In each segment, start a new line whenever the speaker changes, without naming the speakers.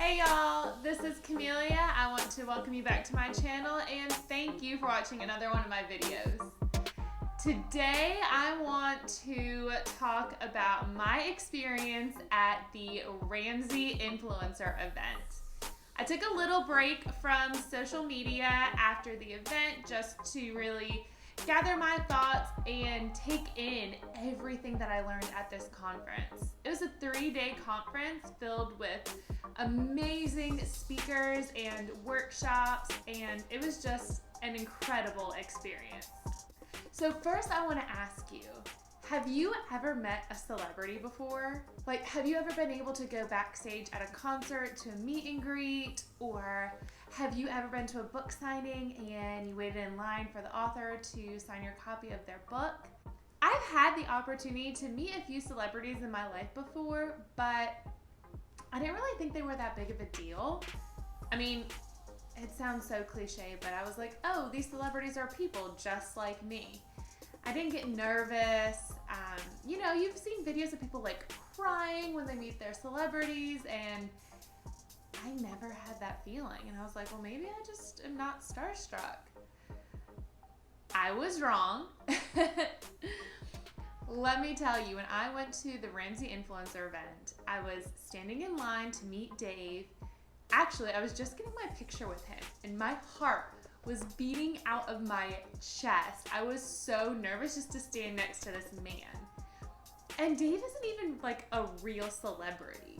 Hey y'all, this is Camelia. I want to welcome you back to my channel and thank you for watching another one of my videos. Today I want to talk about my experience at the Ramsey Influencer event. I took a little break from social media after the event just to really gather my thoughts and take in everything that I learned at this conference. It was a 3-day conference filled with amazing speakers and workshops, and it was just an incredible experience. So first I want to ask you, have you ever met a celebrity before? Like, have you ever been able to go backstage at a concert to a meet and greet? Or have you ever been to a book signing and you waited in line for the author to sign your copy of their book? I've had the opportunity to meet a few celebrities in my life before, but I didn't really think they were that big of a deal. I mean, it sounds so cliche, but I was like, oh, these celebrities are people just like me. I didn't get nervous. You know, you've seen videos of people like crying when they meet their celebrities, and I never had that feeling. And I was like, well, maybe I just am not starstruck. I was wrong. Let me tell you, when I went to the Ramsey Influencer event, I was standing in line to meet Dave. Actually, I was just getting my picture with him, and my heart was beating out of my chest. I was so nervous just to stand next to this man. And Dave isn't even like a real celebrity.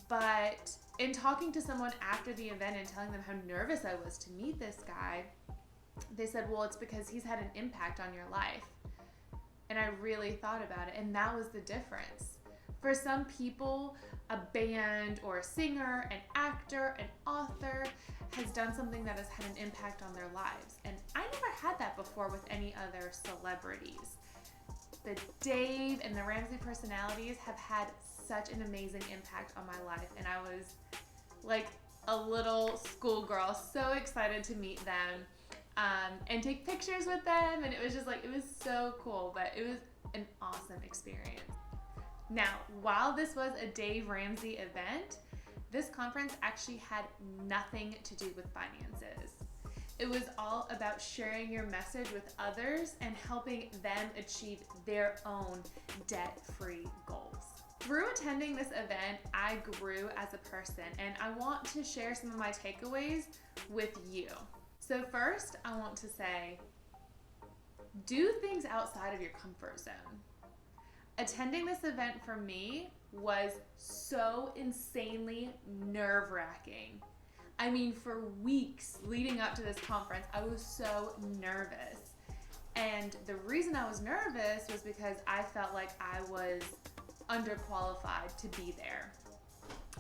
But in talking to someone after the event and telling them how nervous I was to meet this guy, they said, well, it's because he's had an impact on your life. And I really thought about it, and that was the difference. For some people, a band or a singer, an actor, an author has done something that has had an impact on their lives. And I never had that before with any other celebrities. The Dave and the Ramsey personalities have had such an amazing impact on my life, and I was like a little schoolgirl, so excited to meet them and take pictures with them, and it was just like, it was so cool, but it was an awesome experience. Now, while this was a Dave Ramsey event, this conference actually had nothing to do with finances. It was all about sharing your message with others and helping them achieve their own debt-free goals. Through attending this event, I grew as a person, and I want to share some of my takeaways with you. So first, I want to say, do things outside of your comfort zone. Attending this event for me was so insanely nerve-wracking. I mean, for weeks leading up to this conference, I was so nervous. And the reason I was nervous was because I felt like I was underqualified to be there.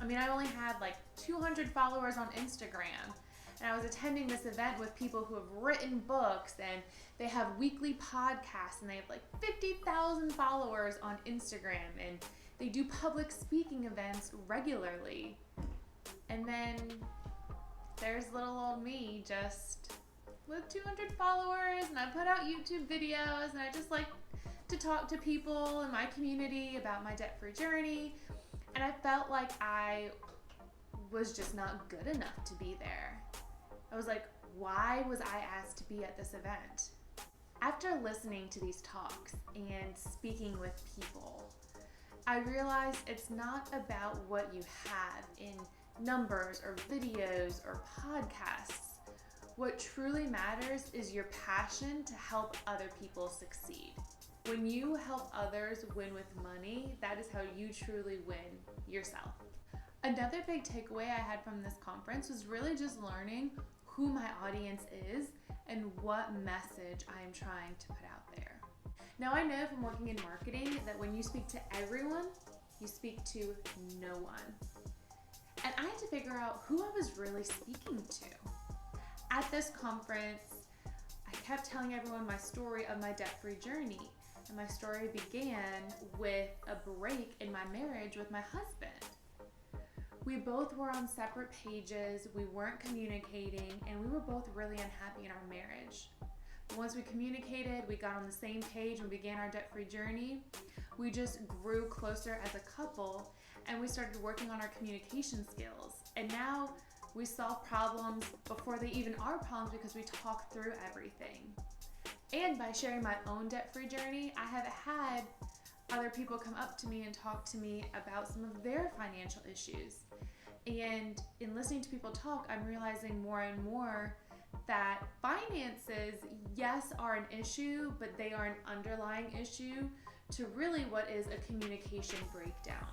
I mean, I only had like 200 followers on Instagram, and I was attending this event with people who have written books, and they have weekly podcasts, and they have like 50,000 followers on Instagram, and they do public speaking events regularly. And then there's little old me just with 200 followers, and I put out YouTube videos, and I just like to talk to people in my community about my debt-free journey, and I felt like I was just not good enough to be there. I was like, why was I asked to be at this event? After listening to these talks and speaking with people, I realized it's not about what you have in numbers or videos or podcasts. What truly matters is your passion to help other people succeed. When you help others win with money, that is how you truly win yourself. Another big takeaway I had from this conference was really just learning who my audience is and what message I am trying to put out there. Now, I know from working in marketing that when you speak to everyone, you speak to no one. And I had to figure out who I was really speaking to. At this conference, I kept telling everyone my story of my debt-free journey. And my story began with a break in my marriage with my husband. We both were on separate pages, we weren't communicating, and we were both really unhappy in our marriage. But once we communicated, we got on the same page, and we began our debt-free journey. We just grew closer as a couple, and we started working on our communication skills. And now we solve problems before they even are problems because we talk through everything. And by sharing my own debt-free journey, I have had other people come up to me and talk to me about some of their financial issues. And in listening to people talk, I'm realizing more and more that finances, yes, are an issue, but they are an underlying issue to really what is a communication breakdown.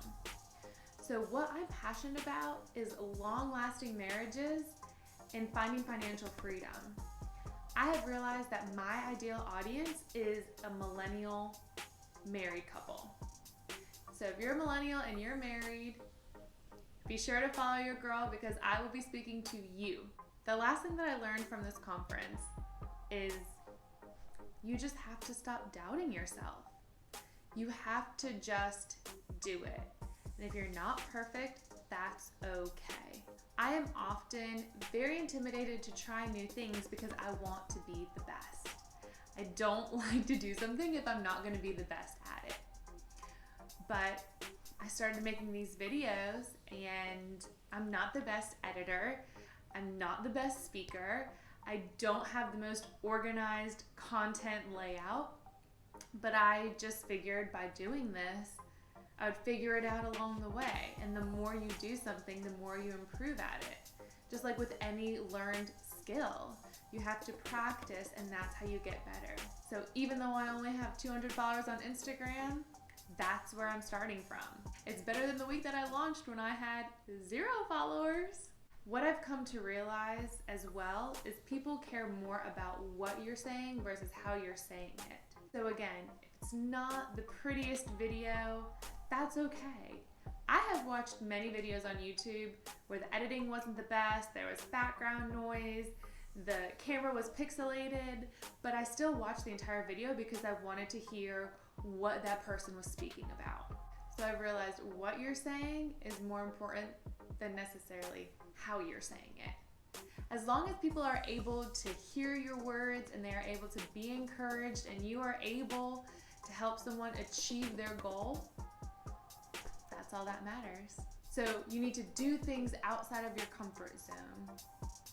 So what I'm passionate about is long-lasting marriages and finding financial freedom. I have realized that my ideal audience is a millennial married couple. So if you're a millennial and you're married, be sure to follow your girl because I will be speaking to you. The last thing that I learned from this conference is you just have to stop doubting yourself. You have to just do it. And if you're not perfect, that's okay. I am often very intimidated to try new things because I want to be the best. I don't like to do something if I'm not going to be the best at it. But I started making these videos and I'm not the best editor. I'm not the best speaker. I don't have the most organized content layout, but I just figured by doing this, I would figure it out along the way. And the more you do something, the more you improve at it. Just like with any learned skill, you have to practice and that's how you get better. So even though I only have 200 followers on Instagram, that's where I'm starting from. It's better than the week that I launched when I had 0 followers. What I've come to realize as well is people care more about what you're saying versus how you're saying it. So again, if it's not the prettiest video, that's okay. I have watched many videos on YouTube where the editing wasn't the best, there was background noise, the camera was pixelated, but I still watched the entire video because I wanted to hear what that person was speaking about. So I've realized what you're saying is more important than necessarily how you're saying it. As long as people are able to hear your words and they are able to be encouraged and you are able to help someone achieve their goal, that's all that matters. So you need to do things outside of your comfort zone.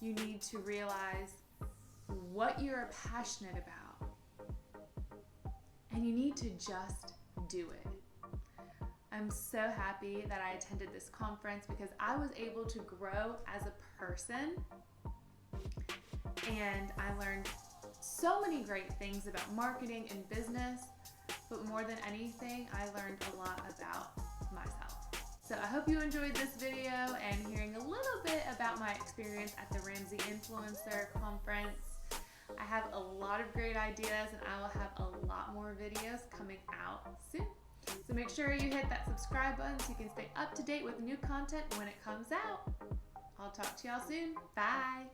You need to realize what you're passionate about. And you need to just do it. I'm so happy that I attended this conference because I was able to grow as a person and I learned so many great things about marketing and business, but more than anything, I learned a lot about myself. So I hope you enjoyed this video and hearing a little bit about my experience at the Ramsey Influencer Conference. I have a lot of great ideas and I will have a lot more videos coming out soon. So make sure you hit that subscribe button so you can stay up to date with new content when it comes out. I'll talk to y'all soon. Bye.